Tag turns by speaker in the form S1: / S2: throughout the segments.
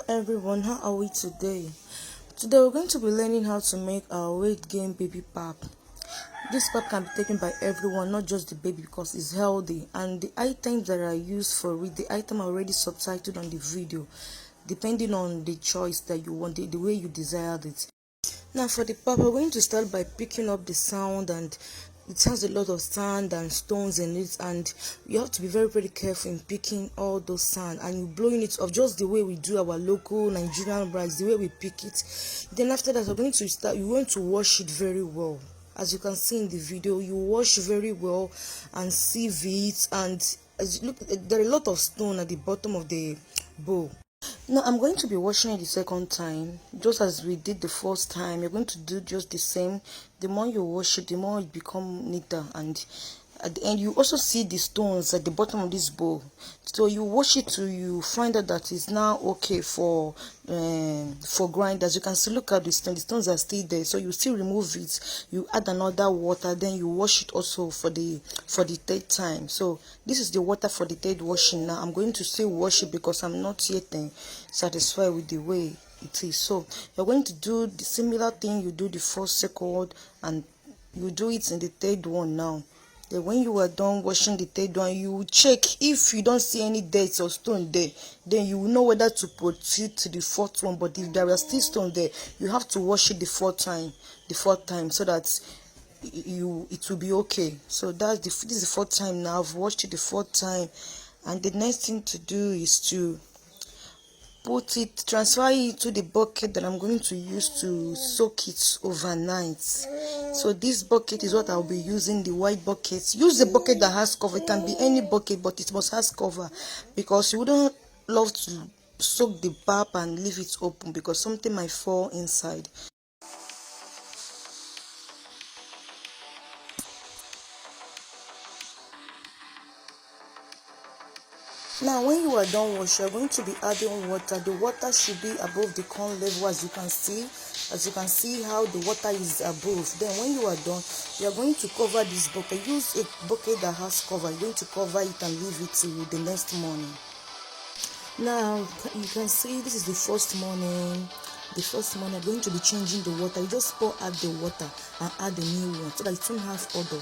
S1: Hello everyone, how are we today? Today we're going to be learning how to make our weight gain baby pap. This pap can be taken by everyone, not just the baby, because it's healthy, and the items that are used for it, the item are already subtitled on the video, depending on the choice that you want, the way you desired it. Now for the pap, we're going to start by picking up the sound, and it has a lot of sand and stones in it, and you have to be very careful in picking all those sand, and you blowing it off just the way we do our local Nigerian rice, the way we pick it. Then after that, you're going to wash it very well. As you can see in the video, you wash very well and sieve it, and as you look, there are a lot of stone at the bottom of the bowl. Now I'm going to be washing it the second time, just as we did the first time. You're going to do just the same. The more you wash it, the more it become neater, and at the end you also see the stones at the bottom of this bowl. So you wash it till you find out that it's now okay for grind. As you can see, look at the stones are still there, so you still remove it, you add another water, then you wash it also for the third time. So this is the water for the third washing. Now I'm going to still wash it because I'm not yet satisfied with the way it is. So you're going to do the similar thing you do the first, second, and you do it in the third one. Now then when you are done washing the third one, you check. If you don't see any dirt or stone there, then you will know whether to proceed to the fourth one. But if there are still stone there, you have to wash it the fourth time, so that it will be okay. So this is the fourth time. Now I've washed it the fourth time, and the next thing to do is to transfer it to the bucket that I'm going to use to soak it overnight. So this bucket is what I'll be using, the white bucket. Use the bucket that has cover. It can be any bucket, but it must have cover, because you wouldn't love to soak the pap and leave it open because something might fall inside. Now when you are done washing, you're going to be adding water. The water should be above the corn level, as you can see how the water is above. Then when you are done, you are going to cover this bucket. Use a bucket that has cover. You're going to cover it and leave it till the next morning. Now you can see this is the first morning. I'm going to be changing the water. You just pour out the water and add a new one so that it won't have odor.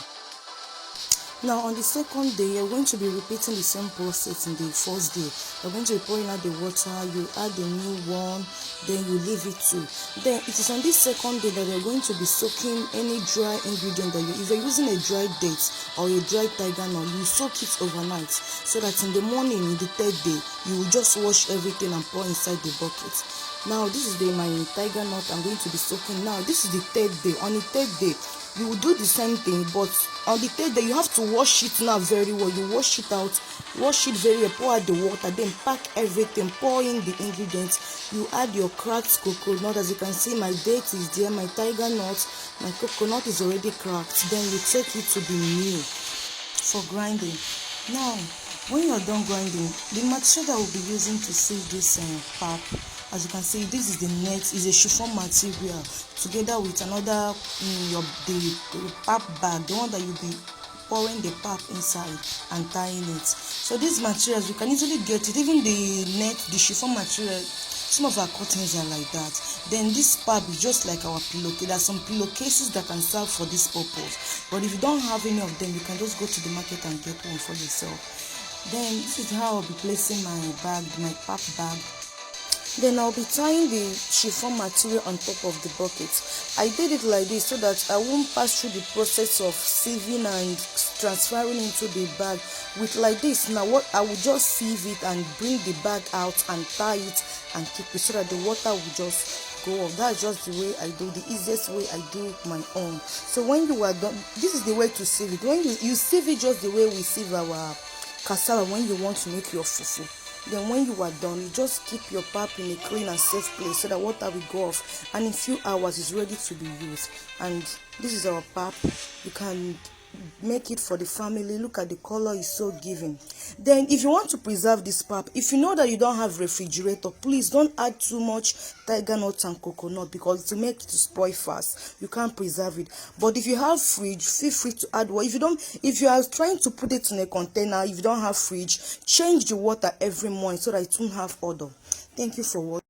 S1: Now on the second day, you're going to be repeating the same process in the first day. You're going to be pouring out the water, you add a new one, then you leave it too. Then it is on this second day that you're going to be soaking any dry ingredient that if you're using a dried date or a dried tiger nut, you soak it overnight so that in the morning, in the third day, you will just wash everything and pour inside the bucket. Now this is my tiger nut I'm going to be soaking. Now this is the third day. On the third day, you will do the same thing, but on the third day you have to wash it now very well. You wash it out, wash it very well, pour out the water, then pack everything, pour in the ingredients. You add your cracked coconut. As you can see, my date is there, my tiger nut, my coconut is already cracked. Then you take it to the mill for grinding. Now when you are done grinding, the material that we'll be using to sieve this pap, as you can see, this is the net, is a chiffon material together with another the pap bag, the one that you'll be pouring the pap inside and tying it. So these materials, you can easily get it. Even the net, the chiffon material, some of our curtains are like that. Then this pap is just like our pillowcase. There are some pillowcases that can serve for this purpose, but if you don't have any of them, you can just go to the market and get one for yourself. Then this is how I'll be placing my pap bag. Then I'll be tying the chiffon material on top of the bucket. I did it like this so that I won't pass through the process of sieving and transferring into the bag with like this. Now what I will just sieve it and bring the bag out and tie it and keep it so that the water will just go off. That's just the way I do, the easiest way I do my own. So when you are done, this is the way to sieve it. When you sieve it just the way we sieve our cassava when you want to make your fufu. Then when you are done, you just keep your pap in a clean and safe place so that water will go off, and in a few hours it's ready to be used. And this is our pap. You can make it for the family. Look at the color, is so giving. Then if you want to preserve this pap, if you know that you don't have refrigerator, please don't add too much tiger nuts and coconut because it will make it to spoil fast. You can't preserve it. But if you have fridge, feel free to add water. If you are trying to put it in a container, if you don't have fridge, change the water every morning so that it won't have odor. Thank you for watching.